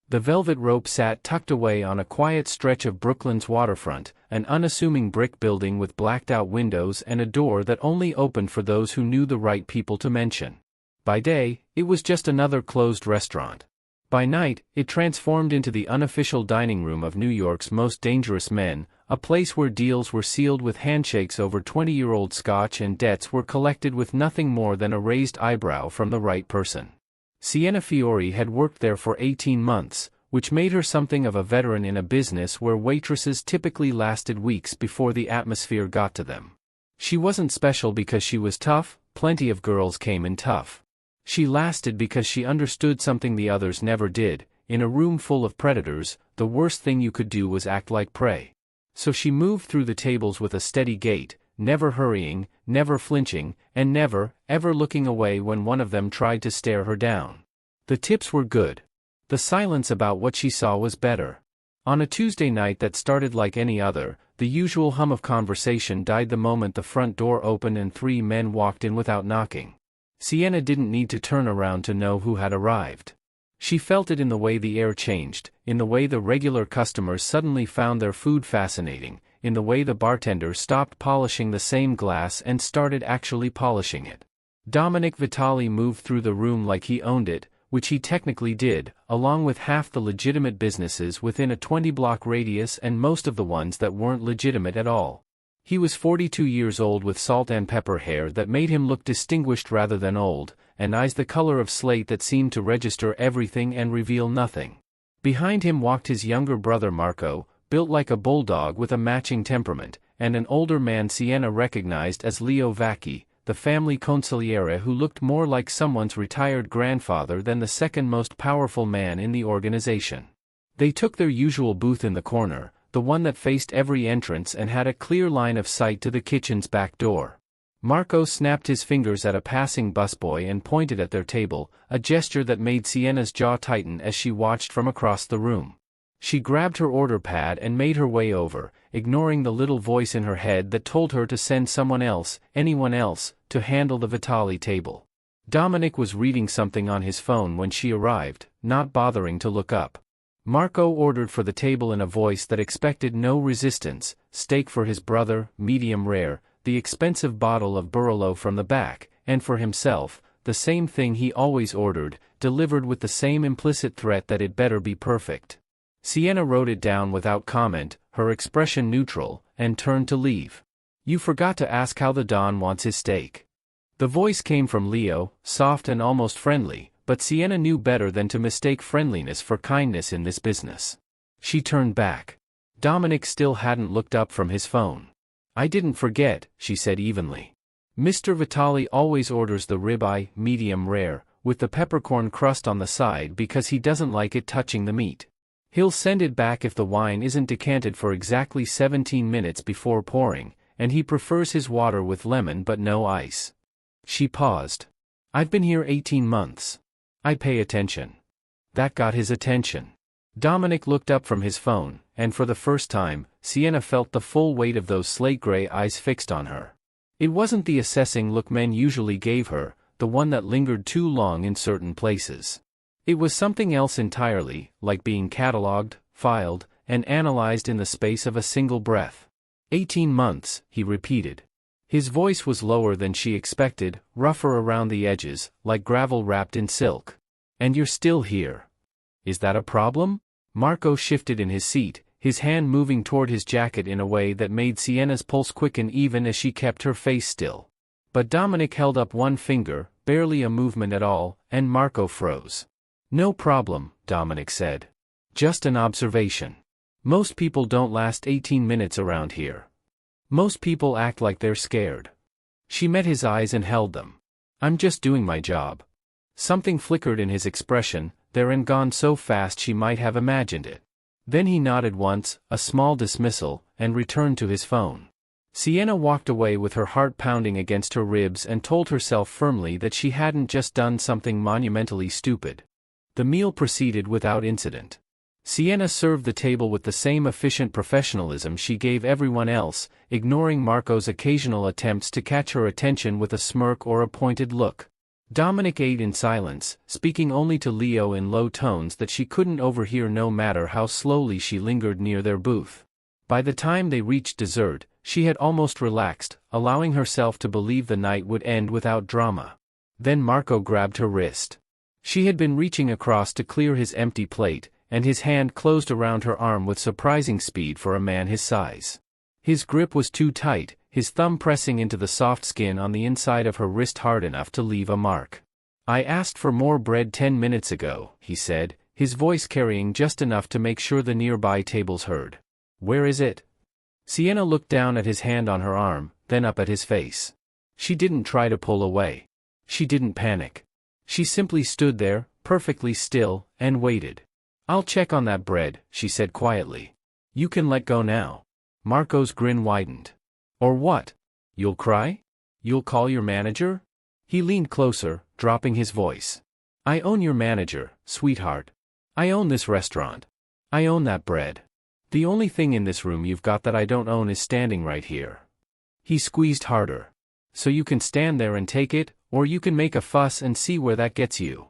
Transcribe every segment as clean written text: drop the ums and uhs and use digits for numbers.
The velvet rope sat tucked away on a quiet stretch of Brooklyn's waterfront, an unassuming brick building with blacked-out windows and a door that only opened for those who knew the right people to mention. By day, it was just another closed restaurant. By night, it transformed into the unofficial dining room of New York's most dangerous men, a place where deals were sealed with handshakes over 20-year-old scotch and debts were collected with nothing more than a raised eyebrow from the right person. Sienna Fiore had worked there for 18 months, which made her something of a veteran in a business where waitresses typically lasted weeks before the atmosphere got to them. She wasn't special because she was tough, plenty of girls came in tough. She lasted because she understood something the others never did. In a room full of predators, the worst thing you could do was act like prey. So she moved through the tables with a steady gait, never hurrying, never flinching, and never, ever looking away when one of them tried to stare her down. The tips were good. The silence about what she saw was better. On a Tuesday night that started like any other, the usual hum of conversation died the moment the front door opened and 3 men walked in without knocking. Sienna didn't need to turn around to know who had arrived. She felt it in the way the air changed, in the way the regular customers suddenly found their food fascinating, in the way the bartender stopped polishing the same glass and started actually polishing it. Dominic Vitali moved through the room like he owned it, which he technically did, along with half the legitimate businesses within a 20-block radius and most of the ones that weren't legitimate at all. He was 42 years old with salt and pepper hair that made him look distinguished rather than old, and eyes the color of slate that seemed to register everything and reveal nothing. Behind him walked his younger brother Marco, built like a bulldog with a matching temperament, and an older man Sienna recognized as Leo Vacchi, the family consigliere who looked more like someone's retired grandfather than the second most powerful man in the organization. They took their usual booth in the corner, the one that faced every entrance and had a clear line of sight to the kitchen's back door. Marco snapped his fingers at a passing busboy and pointed at their table, a gesture that made Sienna's jaw tighten as she watched from across the room. She grabbed her order pad and made her way over, ignoring the little voice in her head that told her to send someone else, anyone else, to handle the Vitali table. Dominic was reading something on his phone when she arrived, not bothering to look up. Marco ordered for the table in a voice that expected no resistance: steak for his brother, medium rare, the expensive bottle of Barolo from the back, and for himself, the same thing he always ordered, delivered with the same implicit threat that it better be perfect. Sienna wrote it down without comment, her expression neutral, and turned to leave. "You forgot to ask how the Don wants his steak." The voice came from Leo, soft and almost friendly, but Sienna knew better than to mistake friendliness for kindness in this business. She turned back. Dominic still hadn't looked up from his phone. "I didn't forget," she said evenly. "Mr. Vitali always orders the ribeye, medium rare, with the peppercorn crust on the side because he doesn't like it touching the meat. He'll send it back if the wine isn't decanted for exactly 17 minutes before pouring, and he prefers his water with lemon but no ice." She paused. "I've been here 18 months. I pay attention." That got his attention. Dominic looked up from his phone, and for the first time, Sienna felt the full weight of those slate-gray eyes fixed on her. It wasn't the assessing look men usually gave her, the one that lingered too long in certain places. It was something else entirely, like being catalogued, filed, and analyzed in the space of a single breath. 18 months, he repeated. His voice was lower than she expected, rougher around the edges, like gravel wrapped in silk. "And you're still here. Is that a problem?" Marco shifted in his seat, his hand moving toward his jacket in a way that made Sienna's pulse quicken even as she kept her face still. But Dominic held up one finger, barely a movement at all, and Marco froze. "No problem," Dominic said. "Just an observation. Most people don't last 18 minutes around here. Most people act like they're scared." She met his eyes and held them. "I'm just doing my job." Something flickered in his expression, there and gone so fast she might have imagined it. Then he nodded once, a small dismissal, and returned to his phone. Sienna walked away with her heart pounding against her ribs and told herself firmly that she hadn't just done something monumentally stupid. The meal proceeded without incident. Sienna served the table with the same efficient professionalism she gave everyone else, ignoring Marco's occasional attempts to catch her attention with a smirk or a pointed look. Dominic ate in silence, speaking only to Leo in low tones that she couldn't overhear no matter how slowly she lingered near their booth. By the time they reached dessert, she had almost relaxed, allowing herself to believe the night would end without drama. Then Marco grabbed her wrist. She had been reaching across to clear his empty plate, and his hand closed around her arm with surprising speed for a man his size. His grip was too tight, his thumb pressing into the soft skin on the inside of her wrist hard enough to leave a mark. "I asked for more bread 10 minutes ago," he said, his voice carrying just enough to make sure the nearby tables heard. "Where is it?" Sienna looked down at his hand on her arm, then up at his face. She didn't try to pull away. She didn't panic. She simply stood there, perfectly still, and waited. "I'll check on that bread," she said quietly. "You can let go now." Marco's grin widened. "Or what? You'll cry? You'll call your manager?" He leaned closer, dropping his voice. "I own your manager, sweetheart. I own this restaurant. I own that bread. The only thing in this room you've got that I don't own is standing right here." He squeezed harder. "So you can stand there and take it, or you can make a fuss and see where that gets you."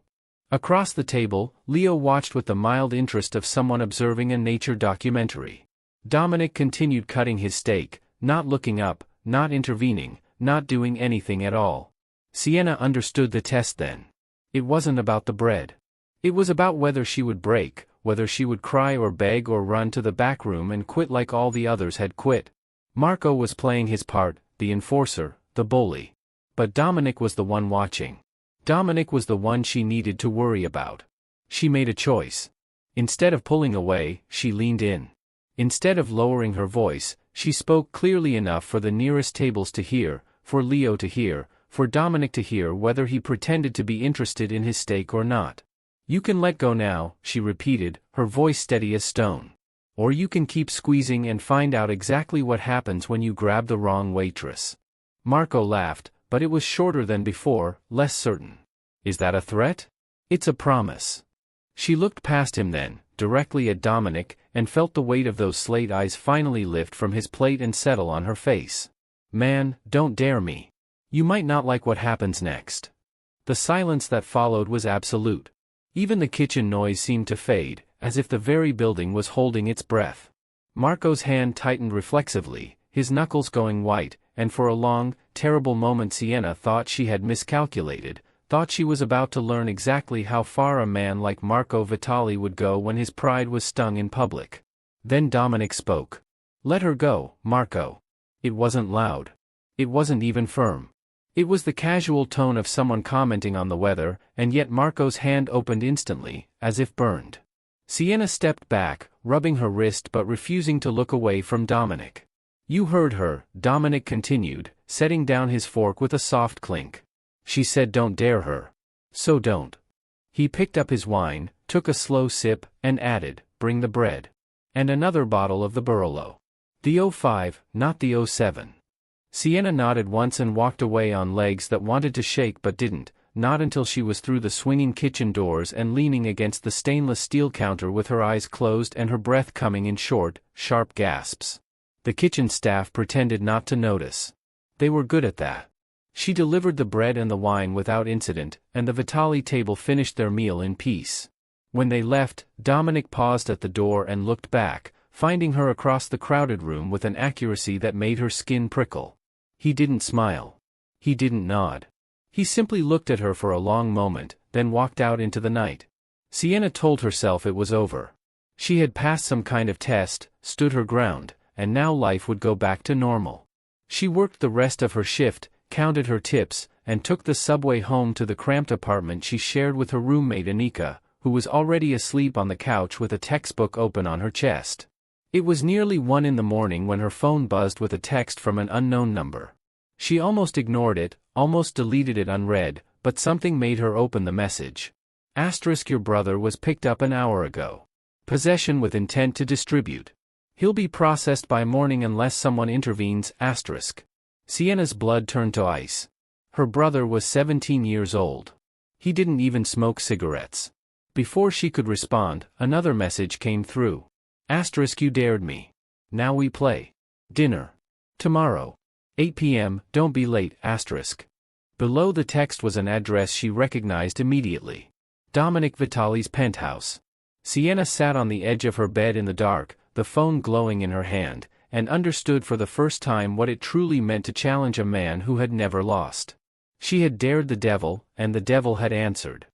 Across the table, Leo watched with the mild interest of someone observing a nature documentary. Dominic continued cutting his steak, not looking up, not intervening, not doing anything at all. Sienna understood the test then. It wasn't about the bread. It was about whether she would break, whether she would cry or beg or run to the back room and quit like all the others had quit. Marco was playing his part, the enforcer, the bully. But Dominic was the one watching. Dominic was the one she needed to worry about. She made a choice. Instead of pulling away, she leaned in. Instead of lowering her voice, she spoke clearly enough for the nearest tables to hear, for Leo to hear, for Dominic to hear whether he pretended to be interested in his steak or not. "You can let go now," she repeated, her voice steady as stone. "Or you can keep squeezing and find out exactly what happens when you grab the wrong waitress." Marco laughed, but it was shorter than before, less certain. "Is that a threat?" "It's a promise." She looked past him then, directly at Dominic, and felt the weight of those slate eyes finally lift from his plate and settle on her face. "Man, don't dare me. You might not like what happens next." The silence that followed was absolute. Even the kitchen noise seemed to fade, as if the very building was holding its breath. Marco's hand tightened reflexively, his knuckles going white, and for a long, terrible moment Sienna thought she had miscalculated, thought she was about to learn exactly how far a man like Marco Vitali would go when his pride was stung in public. Then Dominic spoke. "Let her go, Marco." It wasn't loud. It wasn't even firm. It was the casual tone of someone commenting on the weather, and yet Marco's hand opened instantly, as if burned. Sienna stepped back, rubbing her wrist but refusing to look away from Dominic. "You heard her," Dominic continued, setting down his fork with a soft clink. "She said don't dare her. So don't." He picked up his wine, took a slow sip, and added, "Bring the bread. And another bottle of the Barolo. The 05, not the 07. Sienna nodded once and walked away on legs that wanted to shake but didn't, not until she was through the swinging kitchen doors and leaning against the stainless steel counter with her eyes closed and her breath coming in short, sharp gasps. The kitchen staff pretended not to notice. They were good at that. She delivered the bread and the wine without incident, and the Vitali table finished their meal in peace. When they left, Dominic paused at the door and looked back, finding her across the crowded room with an accuracy that made her skin prickle. He didn't smile. He didn't nod. He simply looked at her for a long moment, then walked out into the night. Sienna told herself it was over. She had passed some kind of test, stood her ground, and now life would go back to normal. She worked the rest of her shift, counted her tips, and took the subway home to the cramped apartment she shared with her roommate Anika, who was already asleep on the couch with a textbook open on her chest. It was nearly 1 in the morning when her phone buzzed with a text from an unknown number. She almost ignored it, almost deleted it unread, but something made her open the message. * Your brother was picked up an hour ago. Possession with intent to distribute. He'll be processed by morning unless someone intervenes. *. Sienna's blood turned to ice. Her brother was 17 years old. He didn't even smoke cigarettes. Before she could respond, another message came through. * You dared me. Now we play. Dinner. Tomorrow. 8 p.m, don't be late. *. Below the text was an address she recognized immediately. Dominic Vitali's penthouse. Sienna sat on the edge of her bed in the dark, the phone glowing in her hand, and understood for the first time what it truly meant to challenge a man who had never lost. She had dared the devil, and the devil had answered.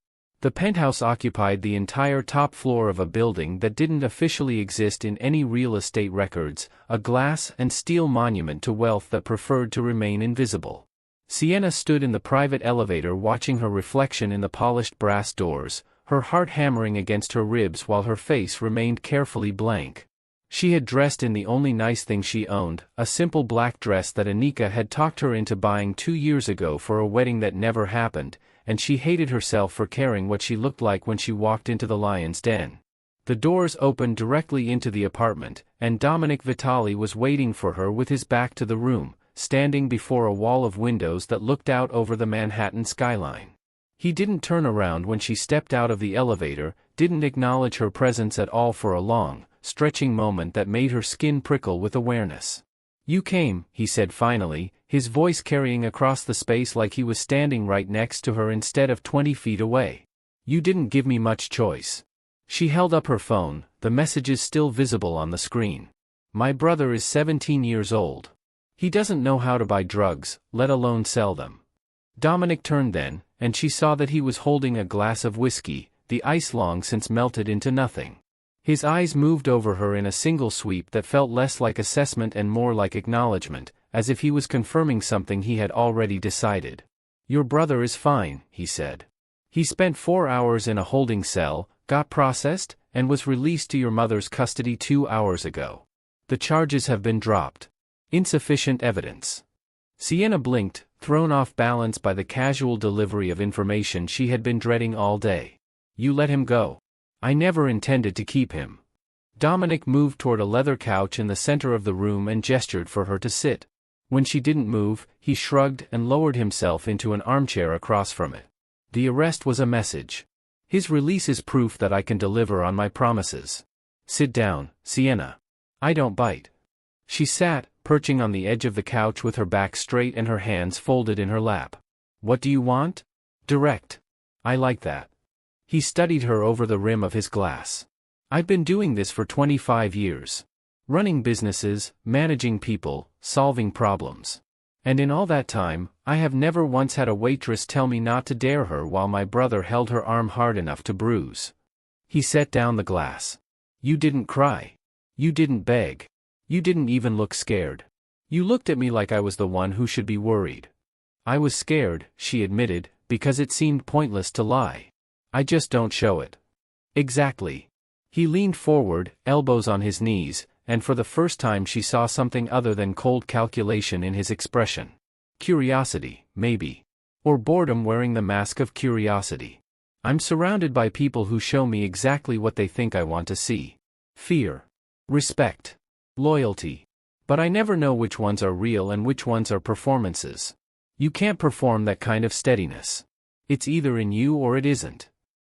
The penthouse occupied the entire top floor of a building that didn't officially exist in any real estate records, a glass and steel monument to wealth that preferred to remain invisible. Sienna stood in the private elevator watching her reflection in the polished brass doors, her heart hammering against her ribs while her face remained carefully blank. She had dressed in the only nice thing she owned, a simple black dress that Anika had talked her into buying 2 years ago for a wedding that never happened, and she hated herself for caring what she looked like when she walked into the lion's den. The doors opened directly into the apartment, and Dominic Vitali was waiting for her with his back to the room, standing before a wall of windows that looked out over the Manhattan skyline. He didn't turn around when she stepped out of the elevator, didn't acknowledge her presence at all for a long, stretching moment that made her skin prickle with awareness. "You came," he said finally, his voice carrying across the space like he was standing right next to her instead of 20 feet away. "You didn't give me much choice." She held up her phone, the messages still visible on the screen. "My brother is 17 years old. He doesn't know how to buy drugs, let alone sell them." Dominic turned then, and she saw that he was holding a glass of whiskey, the ice long since melted into nothing. His eyes moved over her in a single sweep that felt less like assessment and more like acknowledgement, as if he was confirming something he had already decided. "Your brother is fine," he said. "He spent 4 hours in a holding cell, got processed, and was released to your mother's custody 2 hours ago. The charges have been dropped. Insufficient evidence." Sienna blinked, thrown off balance by the casual delivery of information she had been dreading all day. "You let him go." "I never intended to keep him." Dominic moved toward a leather couch in the center of the room and gestured for her to sit. When she didn't move, he shrugged and lowered himself into an armchair across from it. "The arrest was a message. His release is proof that I can deliver on my promises. Sit down, Sienna. I don't bite." She sat, perching on the edge of the couch with her back straight and her hands folded in her lap. "What do you want?" "Direct. I like that." He studied her over the rim of his glass. "I've been doing this for 25 years. Running businesses, managing people, solving problems. And in all that time, I have never once had a waitress tell me not to dare her while my brother held her arm hard enough to bruise." He set down the glass. "You didn't cry. You didn't beg. You didn't even look scared. You looked at me like I was the one who should be worried." "I was scared," she admitted, "because it seemed pointless to lie. I just don't show it." "Exactly." He leaned forward, elbows on his knees, and for the first time she saw something other than cold calculation in his expression. Curiosity, maybe. Or boredom wearing the mask of curiosity. "I'm surrounded by people who show me exactly what they think I want to see. Fear. Respect. Loyalty. But I never know which ones are real and which ones are performances. You can't perform that kind of steadiness. It's either in you or it isn't."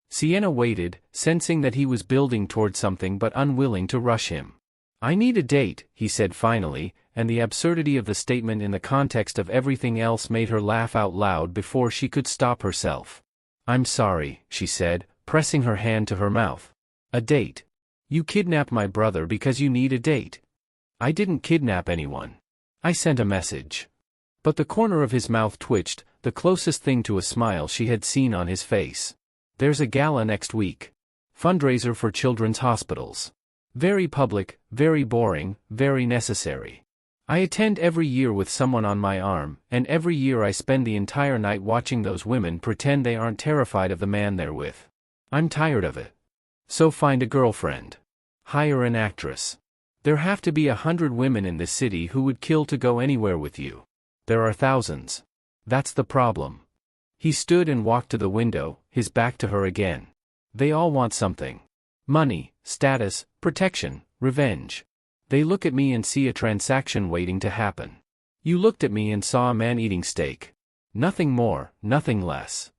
Sienna waited, sensing that he was building toward something but unwilling to rush him. "I need a date," he said finally, and the absurdity of the statement in the context of everything else made her laugh out loud before she could stop herself. "I'm sorry," she said, pressing her hand to her mouth. "A date? You kidnapped my brother because you need a date." "I didn't kidnap anyone. I sent a message." But the corner of his mouth twitched, the closest thing to a smile she had seen on his face. "There's a gala next week. Fundraiser for children's hospitals. Very public, very boring, very necessary. I attend every year with someone on my arm, and every year I spend the entire night watching those women pretend they aren't terrified of the man they're with. I'm tired of it. So find a girlfriend. Hire an actress. There have to be 100 women in this city who would kill to go anywhere with you. There are thousands. That's the problem." He stood and walked to the window, his back to her again. "They all want something. Money, status, protection, revenge. They look at me and see a transaction waiting to happen. You looked at me and saw a man eating steak. Nothing more, nothing less."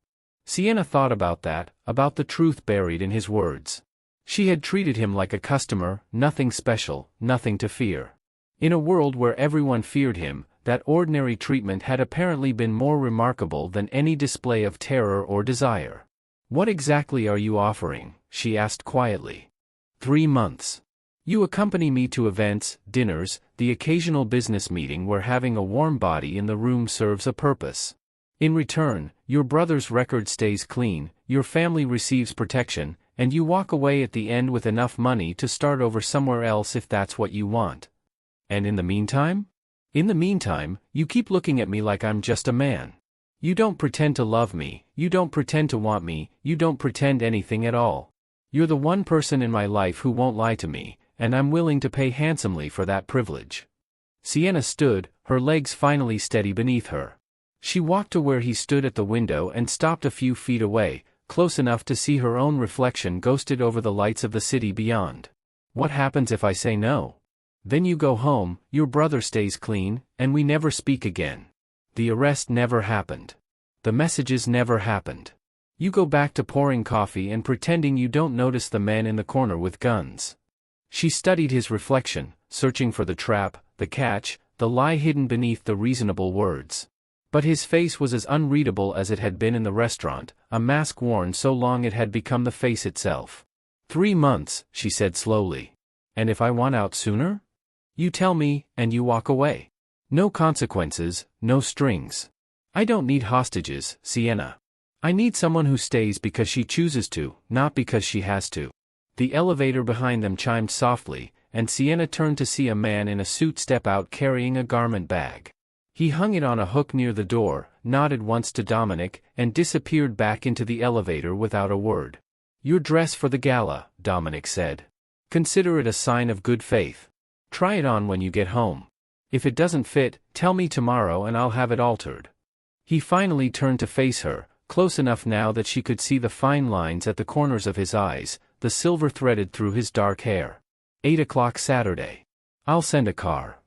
Sienna thought about that, about the truth buried in his words. She had treated him like a customer, nothing special, nothing to fear. In a world where everyone feared him, that ordinary treatment had apparently been more remarkable than any display of terror or desire. "What exactly are you offering?" she asked quietly. 3 months. You accompany me to events, dinners, the occasional business meeting where having a warm body in the room serves a purpose. In return, your brother's record stays clean, your family receives protection, and you walk away at the end with enough money to start over somewhere else if that's what you want. And in the meantime? In the meantime, you keep looking at me like I'm just a man. You don't pretend to love me, you don't pretend to want me, you don't pretend anything at all. You're the one person in my life who won't lie to me, and I'm willing to pay handsomely for that privilege. Sienna stood, her legs finally steady beneath her. She walked to where he stood at the window and stopped a few feet away, close enough to see her own reflection ghosted over the lights of the city beyond. "What happens if I say no?" "Then you go home, your brother stays clean, and we never speak again. The arrest never happened. The messages never happened. You go back to pouring coffee and pretending you don't notice the men in the corner with guns." She studied his reflection, searching for the trap, the catch, the lie hidden beneath the reasonable words. But his face was as unreadable as it had been in the restaurant, a mask worn so long it had become the face itself. 3 months, she said slowly. "And if I want out sooner?" "You tell me, and you walk away. No consequences, no strings. I don't need hostages, Sienna. I need someone who stays because she chooses to, not because she has to." The elevator behind them chimed softly, and Sienna turned to see a man in a suit step out carrying a garment bag. He hung it on a hook near the door, nodded once to Dominic, and disappeared back into the elevator without a word. "Your dress for the gala," Dominic said. "Consider it a sign of good faith. Try it on when you get home. If it doesn't fit, tell me tomorrow and I'll have it altered." He finally turned to face her, close enough now that she could see the fine lines at the corners of his eyes, the silver threaded through his dark hair. 8 o'clock Saturday. "I'll send a car."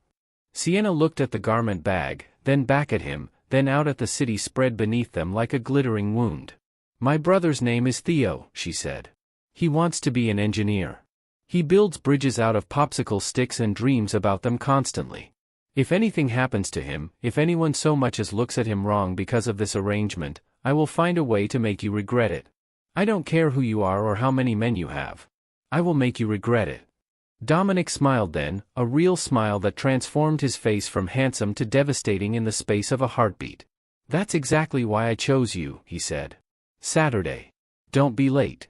Sienna looked at the garment bag, then back at him, then out at the city spread beneath them like a glittering wound. "My brother's name is Theo," she said. "He wants to be an engineer. He builds bridges out of popsicle sticks and dreams about them constantly. If anything happens to him, if anyone so much as looks at him wrong because of this arrangement, I will find a way to make you regret it. I don't care who you are or how many men you have. I will make you regret it." Dominic smiled then, a real smile that transformed his face from handsome to devastating in the space of a heartbeat. "That's exactly why I chose you," he said. "Saturday. Don't be late."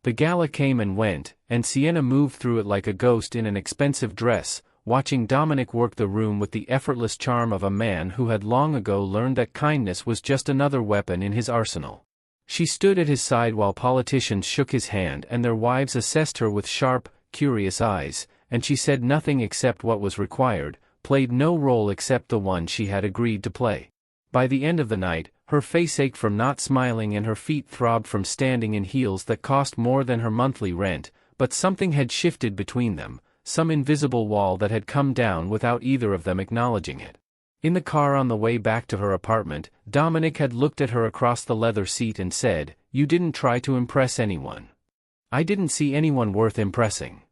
The gala came and went, and Sienna moved through it like a ghost in an expensive dress, watching Dominic work the room with the effortless charm of a man who had long ago learned that kindness was just another weapon in his arsenal. She stood at his side while politicians shook his hand and their wives assessed her with sharp, curious eyes, and she said nothing except what was required, played no role except the one she had agreed to play. By the end of the night, her face ached from not smiling and her feet throbbed from standing in heels that cost more than her monthly rent, but something had shifted between them, some invisible wall that had come down without either of them acknowledging it. In the car on the way back to her apartment, Dominic had looked at her across the leather seat and said, "You didn't try to impress anyone." "I didn't see anyone worth impressing."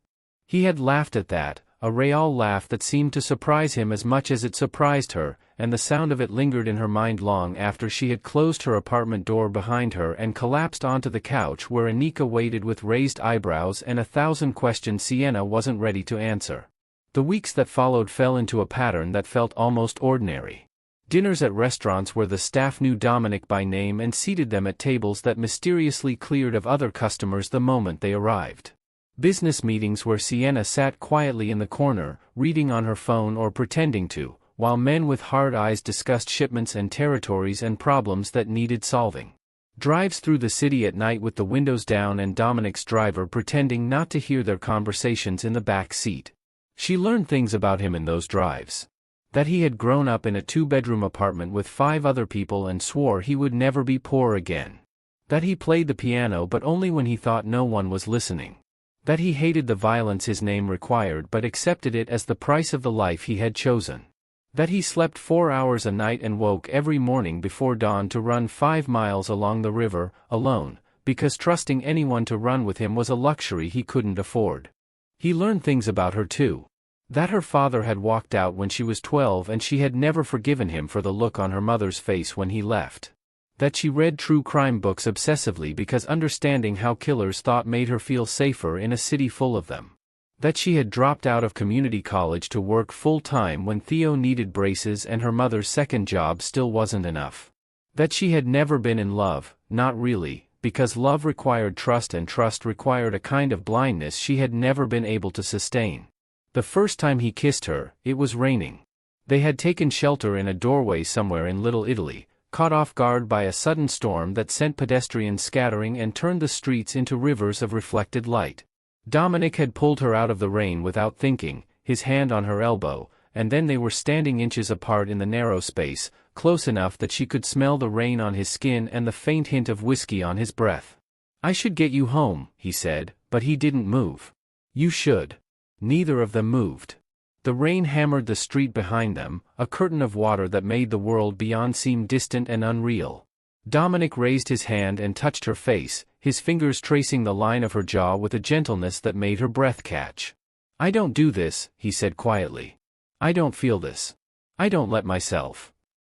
He had laughed at that, a real laugh that seemed to surprise him as much as it surprised her, and the sound of it lingered in her mind long after she had closed her apartment door behind her and collapsed onto the couch where Anika waited with raised eyebrows and 1,000 questions Sienna wasn't ready to answer. The weeks that followed fell into a pattern that felt almost ordinary. Dinners at restaurants where the staff knew Dominic by name and seated them at tables that mysteriously cleared of other customers the moment they arrived. Business meetings where Sienna sat quietly in the corner, reading on her phone or pretending to, while men with hard eyes discussed shipments and territories and problems that needed solving. Drives through the city at night with the windows down and Dominic's driver pretending not to hear their conversations in the back seat. She learned things about him in those drives. That he had grown up in a 2-bedroom apartment with 5 other people and swore he would never be poor again. That he played the piano but only when he thought no one was listening. That he hated the violence his name required but accepted it as the price of the life he had chosen. That he slept 4 hours a night and woke every morning before dawn to run 5 miles along the river, alone, because trusting anyone to run with him was a luxury he couldn't afford. He learned things about her too. That her father had walked out when she was 12 and she had never forgiven him for the look on her mother's face when he left. That she read true crime books obsessively because understanding how killers thought made her feel safer in a city full of them. That she had dropped out of community college to work full-time when Theo needed braces and her mother's second job still wasn't enough. That she had never been in love, not really, because love required trust and trust required a kind of blindness she had never been able to sustain. The first time he kissed her, it was raining. They had taken shelter in a doorway somewhere in Little Italy, caught off guard by a sudden storm that sent pedestrians scattering and turned the streets into rivers of reflected light. Dominic had pulled her out of the rain without thinking, his hand on her elbow, and then they were standing inches apart in the narrow space, close enough that she could smell the rain on his skin and the faint hint of whiskey on his breath. "I should get you home," he said, but he didn't move. "You should." Neither of them moved. The rain hammered the street behind them, a curtain of water that made the world beyond seem distant and unreal. Dominic raised his hand and touched her face, his fingers tracing the line of her jaw with a gentleness that made her breath catch. "I don't do this," he said quietly. "I don't feel this. I don't let myself."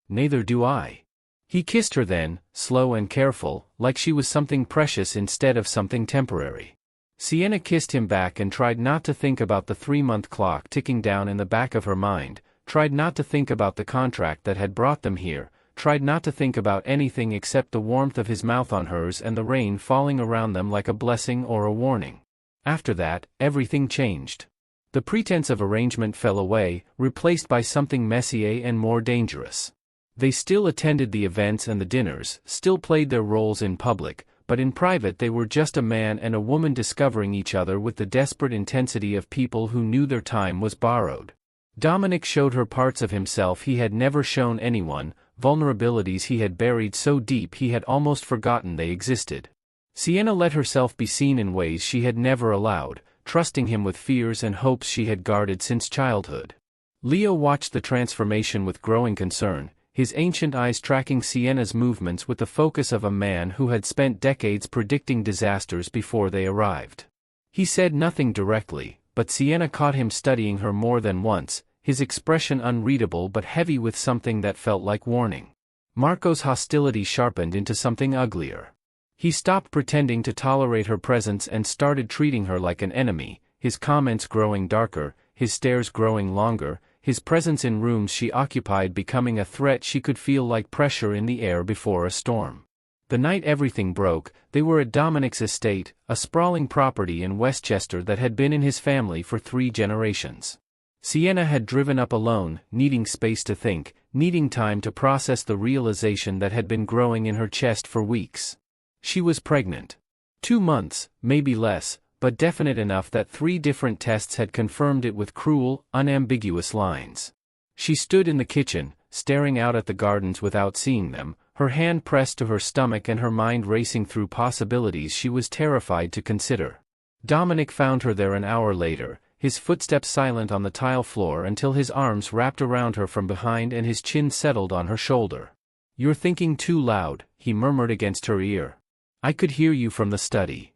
"Neither do I." He kissed her then, slow and careful, like she was something precious instead of something temporary. Sienna kissed him back and tried not to think about the 3-month clock ticking down in the back of her mind, tried not to think about the contract that had brought them here, tried not to think about anything except the warmth of his mouth on hers and the rain falling around them like a blessing or a warning. After that, everything changed. The pretense of arrangement fell away, replaced by something messier and more dangerous. They still attended the events and the dinners, still played their roles in public, but in private they were just a man and a woman discovering each other with the desperate intensity of people who knew their time was borrowed. Dominic showed her parts of himself he had never shown anyone, vulnerabilities he had buried so deep he had almost forgotten they existed. Sienna let herself be seen in ways she had never allowed, trusting him with fears and hopes she had guarded since childhood. Leo watched the transformation with growing concern, his ancient eyes tracking Sienna's movements with the focus of a man who had spent decades predicting disasters before they arrived. He said nothing directly, but Sienna caught him studying her more than once, his expression unreadable but heavy with something that felt like warning. Marco's hostility sharpened into something uglier. He stopped pretending to tolerate her presence and started treating her like an enemy, his comments growing darker, his stares growing longer, his presence in rooms she occupied becoming a threat she could feel like pressure in the air before a storm. The night everything broke, they were at Dominic's estate, a sprawling property in Westchester that had been in his family for 3 generations. Sienna had driven up alone, needing space to think, needing time to process the realization that had been growing in her chest for weeks. She was pregnant. 2 months, maybe less, but definite enough that 3 different tests had confirmed it with cruel, unambiguous lines. She stood in the kitchen, staring out at the gardens without seeing them, her hand pressed to her stomach and her mind racing through possibilities she was terrified to consider. Dominic found her there an hour later, his footsteps silent on the tile floor until his arms wrapped around her from behind and his chin settled on her shoulder. "You're thinking too loud," he murmured against her ear. "I could hear you from the study."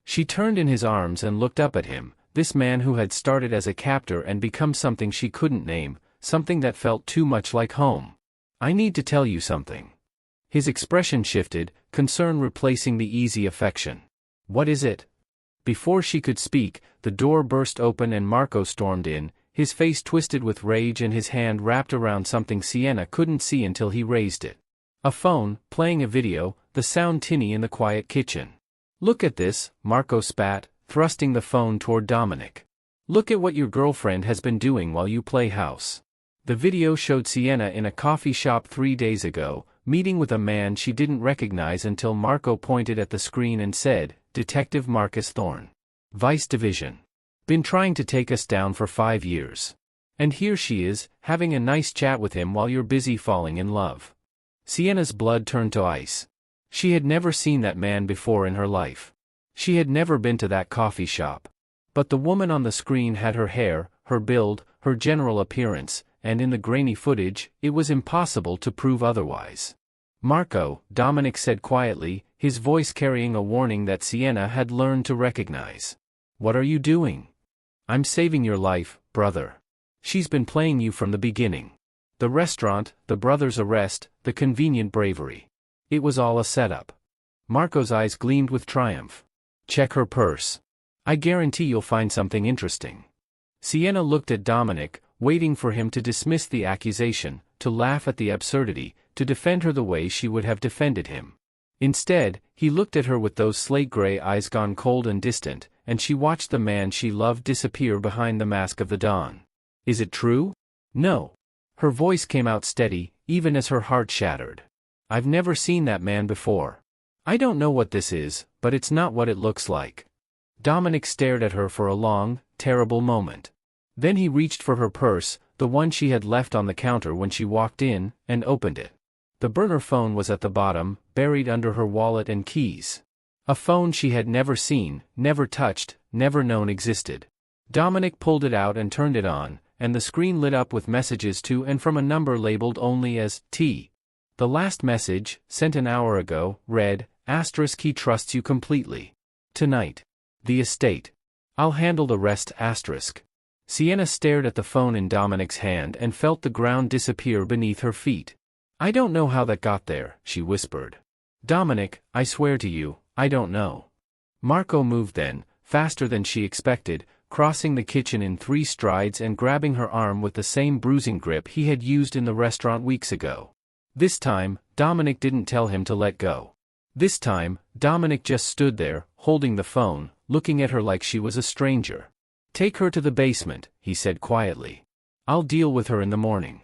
She turned in his arms and looked up at him, this man who had started as a captor and become something she couldn't name, something that felt too much like home. "I need to tell you something." His expression shifted, concern replacing the easy affection. "What is it?" Before she could speak, the door burst open and Marco stormed in, his face twisted with rage and his hand wrapped around something Sienna couldn't see until he raised it. A phone, playing a video, the sound tinny in the quiet kitchen. "Look at this," Marco spat, thrusting the phone toward Dominic. "Look at what your girlfriend has been doing while you play house." The video showed Sienna in a coffee shop 3 days ago, meeting with a man she didn't recognize until Marco pointed at the screen and said, "Detective Marcus Thorne. Vice Division. Been trying to take us down for 5 years. And here she is, having a nice chat with him while you're busy falling in love." Sienna's blood turned to ice. She had never seen that man before in her life. She had never been to that coffee shop. But the woman on the screen had her hair, her build, her general appearance, and in the grainy footage, it was impossible to prove otherwise. "Marco," Dominic said quietly, his voice carrying a warning that Sienna had learned to recognize. "What are you doing?" "I'm saving your life, brother." She's been playing you from the beginning. The restaurant, the brother's arrest, the convenient bravery. It was all a setup. Marco's eyes gleamed with triumph. Check her purse. I guarantee you'll find something interesting. Sienna looked at Dominic, waiting for him to dismiss the accusation, to laugh at the absurdity, to defend her the way she would have defended him. Instead, he looked at her with those slate-gray eyes gone cold and distant, and she watched the man she loved disappear behind the mask of the dawn. Is it true? No. Her voice came out steady, even as her heart shattered. I've never seen that man before. I don't know what this is, but it's not what it looks like. Dominic stared at her for a long, terrible moment. Then he reached for her purse, the one she had left on the counter when she walked in, and opened it. The burner phone was at the bottom, buried under her wallet and keys. A phone she had never seen, never touched, never known existed. Dominic pulled it out and turned it on, and the screen lit up with messages to and from a number labeled only as T. The last message, sent an hour ago, read, *, he trusts you completely. Tonight. The estate. I'll handle the rest *. Sienna stared at the phone in Dominic's hand and felt the ground disappear beneath her feet. I don't know how that got there, she whispered. Dominic, I swear to you, I don't know. Marco moved then, faster than she expected, crossing the kitchen in 3 strides and grabbing her arm with the same bruising grip he had used in the restaurant weeks ago. This time, Dominic didn't tell him to let go. This time, Dominic just stood there, holding the phone, looking at her like she was a stranger. Take her to the basement, he said quietly. I'll deal with her in the morning.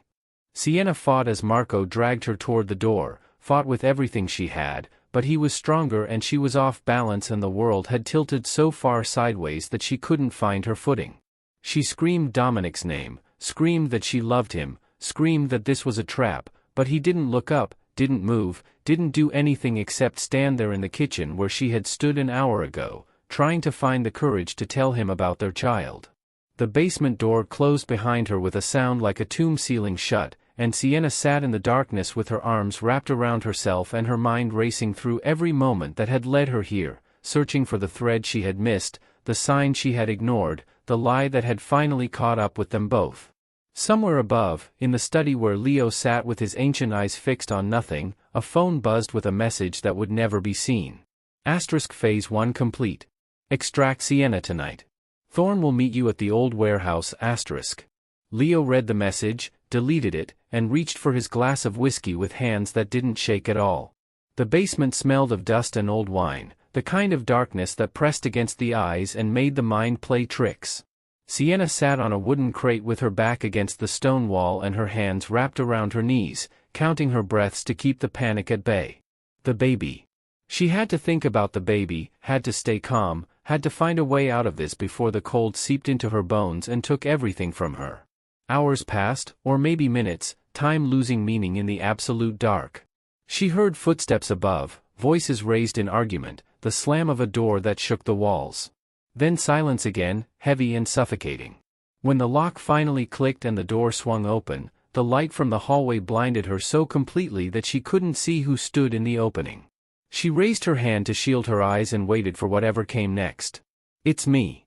Sienna fought as Marco dragged her toward the door, fought with everything she had, but he was stronger and she was off balance and the world had tilted so far sideways that she couldn't find her footing. She screamed Dominic's name, screamed that she loved him, screamed that this was a trap, but he didn't look up, didn't move, didn't do anything except stand there in the kitchen where she had stood an hour ago, trying to find the courage to tell him about their child. The basement door closed behind her with a sound like a tomb sealing shut, and Sienna sat in the darkness with her arms wrapped around herself and her mind racing through every moment that had led her here, searching for the thread she had missed, the sign she had ignored, the lie that had finally caught up with them both. Somewhere above, in the study where Leo sat with his ancient eyes fixed on nothing, a phone buzzed with a message that would never be seen. Phase 1 complete. Extract Sienna tonight. Thorn will meet you at the old warehouse *. Leo read the message, deleted it, and reached for his glass of whiskey with hands that didn't shake at all. The basement smelled of dust and old wine, the kind of darkness that pressed against the eyes and made the mind play tricks. Sienna sat on a wooden crate with her back against the stone wall and her hands wrapped around her knees, counting her breaths to keep the panic at bay. The baby. She had to think about the baby, had to stay calm, had to find a way out of this before the cold seeped into her bones and took everything from her. Hours passed, or maybe minutes, time losing meaning in the absolute dark. She heard footsteps above, voices raised in argument, the slam of a door that shook the walls. Then silence again, heavy and suffocating. When the lock finally clicked and the door swung open, the light from the hallway blinded her so completely that she couldn't see who stood in the opening. She raised her hand to shield her eyes and waited for whatever came next. It's me.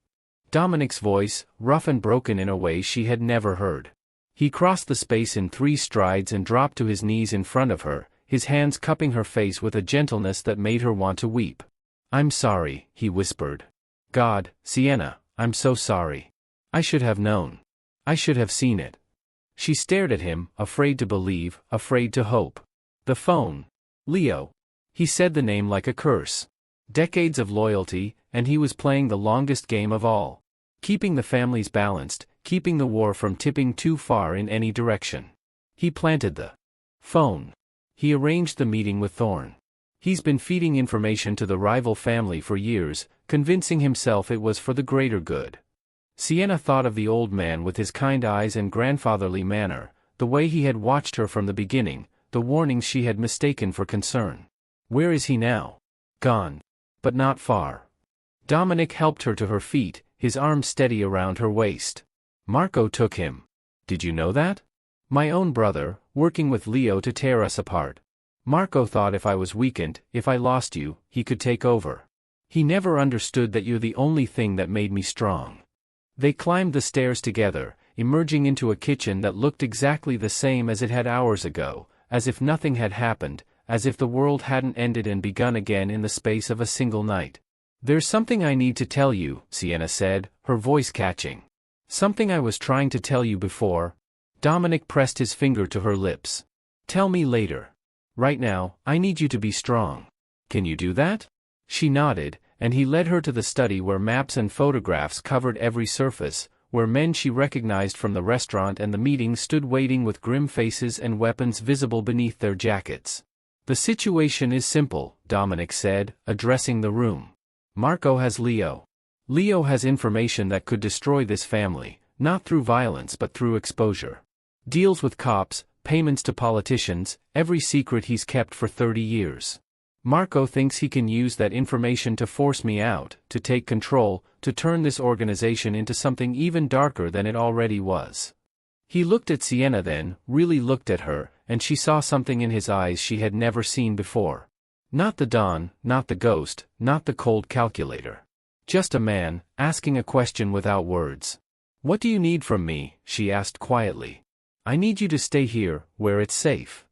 Dominic's voice, rough and broken in a way she had never heard. He crossed the space in 3 strides and dropped to his knees in front of her, his hands cupping her face with a gentleness that made her want to weep. I'm sorry, he whispered. God, Sienna, I'm so sorry. I should have known. I should have seen it. She stared at him, afraid to believe, afraid to hope. The phone. Leo. He said the name like a curse. Decades of loyalty, and he was playing the longest game of all. Keeping the families balanced, keeping the war from tipping too far in any direction. He planted the phone. He arranged the meeting with Thorn. He's been feeding information to the rival family for years, convincing himself it was for the greater good. Sienna thought of the old man with his kind eyes and grandfatherly manner, the way he had watched her from the beginning, the warnings she had mistaken for concern. Where is he now? Gone. But not far. Dominic helped her to her feet, his arm steady around her waist. Marco took him. Did you know that? My own brother, working with Leo to tear us apart. Marco thought if I was weakened, if I lost you, he could take over. He never understood that you're the only thing that made me strong. They climbed the stairs together, emerging into a kitchen that looked exactly the same as it had hours ago, as if nothing had happened, as if the world hadn't ended and begun again in the space of a single night. "There's something I need to tell you," Sienna said, her voice catching. "Something I was trying to tell you before." Dominic pressed his finger to her lips. "Tell me later. Right now, I need you to be strong. Can you do that?" She nodded, and he led her to the study where maps and photographs covered every surface, where men she recognized from the restaurant and the meeting stood waiting with grim faces and weapons visible beneath their jackets. "The situation is simple," Dominic said, addressing the room. "Marco has Leo. Leo has information that could destroy this family, not through violence but through exposure. Deals with cops, payments to politicians, every secret he's kept for 30 years. Marco thinks he can use that information to force me out, to take control, to turn this organization into something even darker than it already was." He looked at Sienna then, really looked at her, and she saw something in his eyes she had never seen before. Not the Don, not the ghost, not the cold calculator. Just a man, asking a question without words. "What do you need from me?" she asked quietly. "I need you to stay here, where it's safe."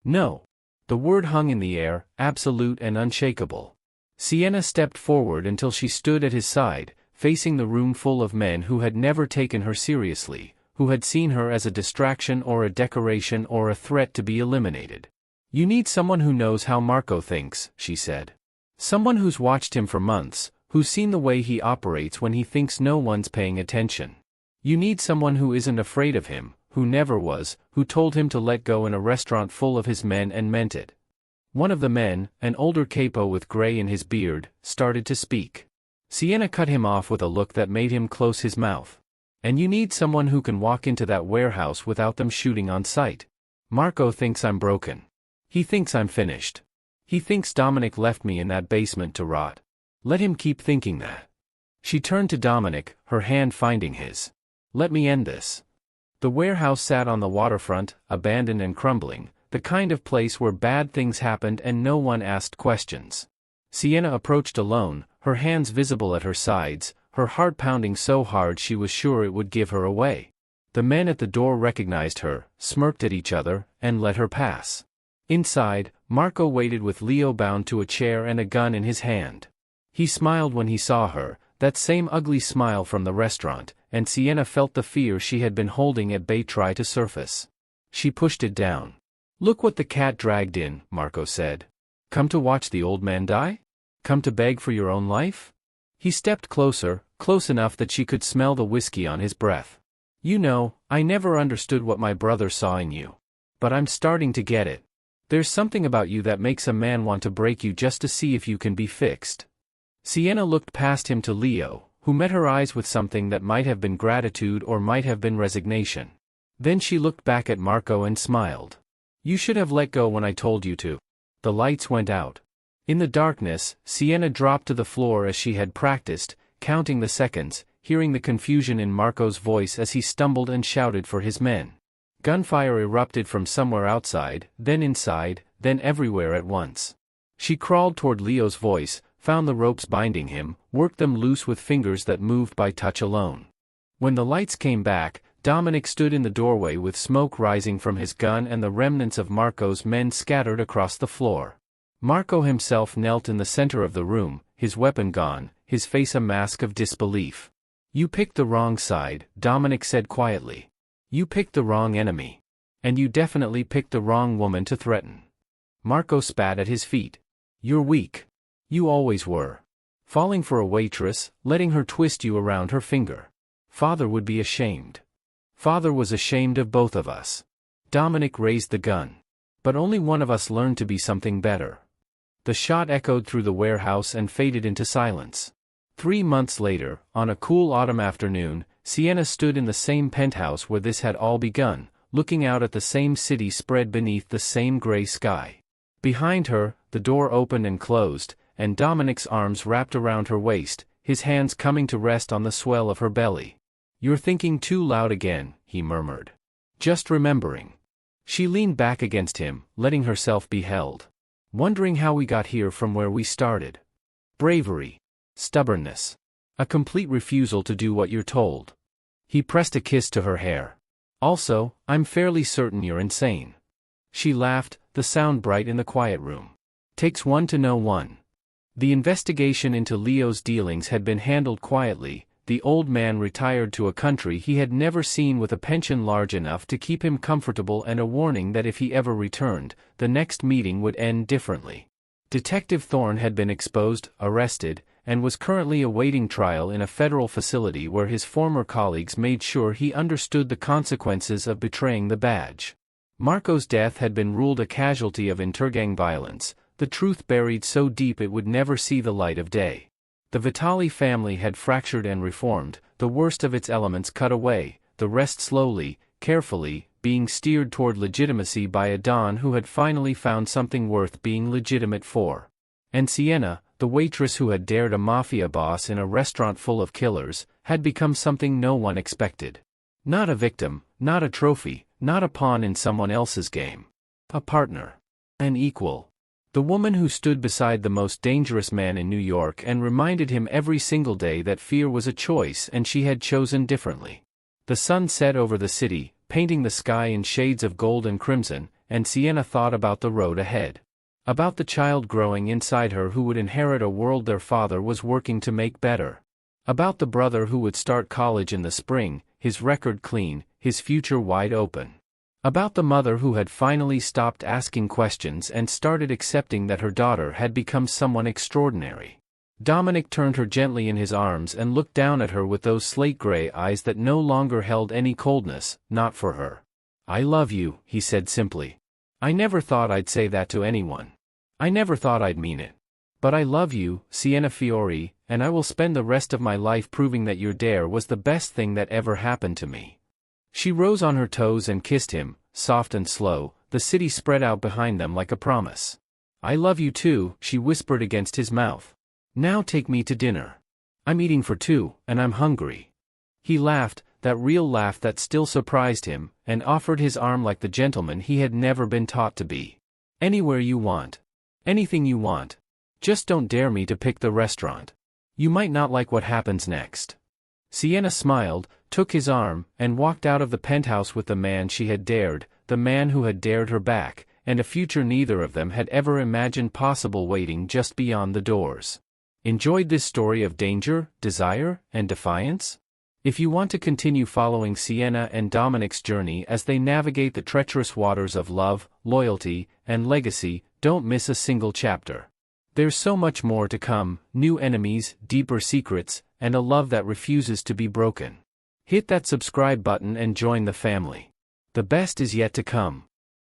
"No." The word hung in the air, absolute and unshakable. Sienna stepped forward until she stood at his side, facing the room full of men who had never taken her seriously, who had seen her as a distraction or a decoration or a threat to be eliminated. "You need someone who knows how Marco thinks," she said. "Someone who's watched him for months, who's seen the way he operates when he thinks no one's paying attention. You need someone who isn't afraid of him, who never was, who told him to let go in a restaurant full of his men and meant it." One of the men, an older capo with gray in his beard, started to speak. Sienna cut him off with a look that made him close his mouth. "And you need someone who can walk into that warehouse without them shooting on sight. Marco thinks I'm broken. He thinks I'm finished. He thinks Dominic left me in that basement to rot. Let him keep thinking that." She turned to Dominic, her hand finding his. "Let me end this." The warehouse sat on the waterfront, abandoned and crumbling, the kind of place where bad things happened and no one asked questions. Sienna approached alone, her hands visible at her sides, her heart pounding so hard she was sure it would give her away. The men at the door recognized her, smirked at each other, and let her pass. Inside, Marco waited with Leo bound to a chair and a gun in his hand. He smiled when he saw her, that same ugly smile from the restaurant, and Sienna felt the fear she had been holding at bay try to surface. She pushed it down. "Look what the cat dragged in," Marco said. "Come to watch the old man die? Come to beg for your own life?" He stepped closer, close enough that she could smell the whiskey on his breath. "You know, I never understood what my brother saw in you. But I'm starting to get it. There's something about you that makes a man want to break you just to see if you can be fixed." Sienna looked past him to Leo, who met her eyes with something that might have been gratitude or might have been resignation. Then she looked back at Marco and smiled. "You should have let go when I told you to." The lights went out. In the darkness, Sienna dropped to the floor as she had practiced, counting the seconds, hearing the confusion in Marco's voice as he stumbled and shouted for his men. Gunfire erupted from somewhere outside, then inside, then everywhere at once. She crawled toward Leo's voice, found the ropes binding him, worked them loose with fingers that moved by touch alone. When the lights came back, Dominic stood in the doorway with smoke rising from his gun and the remnants of Marco's men scattered across the floor. Marco himself knelt in the center of the room, his weapon gone, his face a mask of disbelief. "You picked the wrong side," Dominic said quietly. "You picked the wrong enemy. And you definitely picked the wrong woman to threaten." Marco spat at his feet. "You're weak. You always were. Falling for a waitress, letting her twist you around her finger. Father would be ashamed. Father was ashamed of both of us." Dominic raised the gun. "But only one of us learned to be something better." The shot echoed through the warehouse and faded into silence. 3 months later, on a cool autumn afternoon, Sienna stood in the same penthouse where this had all begun, looking out at the same city spread beneath the same gray sky. Behind her, the door opened and closed, and Dominic's arms wrapped around her waist, his hands coming to rest on the swell of her belly. "You're thinking too loud again," he murmured. "Just remembering." She leaned back against him, letting herself be held. "Wondering how we got here from where we started. Bravery. Stubbornness. A complete refusal to do what you're told." He pressed a kiss to her hair. Also, I'm fairly certain you're insane. She laughed, the sound bright in the quiet room. Takes one to know one. The investigation into Leo's dealings had been handled quietly. The old man retired to a country he had never seen with a pension large enough to keep him comfortable and a warning that if he ever returned, the next meeting would end differently. Detective Thorne had been exposed, arrested, and was currently awaiting trial in a federal facility where his former colleagues made sure he understood the consequences of betraying the badge. Marco's death had been ruled a casualty of intergang violence, the truth buried so deep it would never see the light of day. The Vitali family had fractured and reformed, the worst of its elements cut away, the rest slowly, carefully, being steered toward legitimacy by a Don who had finally found something worth being legitimate for. And Sienna, the waitress who had dared a mafia boss in a restaurant full of killers, had become something no one expected. Not a victim, not a trophy, not a pawn in someone else's game. A partner. An equal. The woman who stood beside the most dangerous man in New York and reminded him every single day that fear was a choice and she had chosen differently. The sun set over the city, painting the sky in shades of gold and crimson, and Sienna thought about the road ahead. About the child growing inside her who would inherit a world their father was working to make better. About the brother who would start college in the spring, his record clean, his future wide open. About the mother who had finally stopped asking questions and started accepting that her daughter had become someone extraordinary. Dominic turned her gently in his arms and looked down at her with those slate-gray eyes that no longer held any coldness, not for her. "I love you," he said simply. "I never thought I'd say that to anyone. I never thought I'd mean it. But I love you, Sienna Fiore, and I will spend the rest of my life proving that your dare was the best thing that ever happened to me." She rose on her toes and kissed him, soft and slow, the city spread out behind them like a promise. "I love you too," she whispered against his mouth. "Now take me to dinner. I'm eating for two, and I'm hungry." He laughed, that real laugh that still surprised him, and offered his arm like the gentleman he had never been taught to be. "Anywhere you want. Anything you want. Just don't dare me to pick the restaurant. You might not like what happens next." Sienna smiled, took his arm, and walked out of the penthouse with the man she had dared, the man who had dared her back, and a future neither of them had ever imagined possible waiting just beyond the doors. Enjoyed this story of danger, desire, and defiance? If you want to continue following Sienna and Dominic's journey as they navigate the treacherous waters of love, loyalty, and legacy, don't miss a single chapter. There's so much more to come, new enemies, deeper secrets, and a love that refuses to be broken. Hit that subscribe button and join the family. The best is yet to come.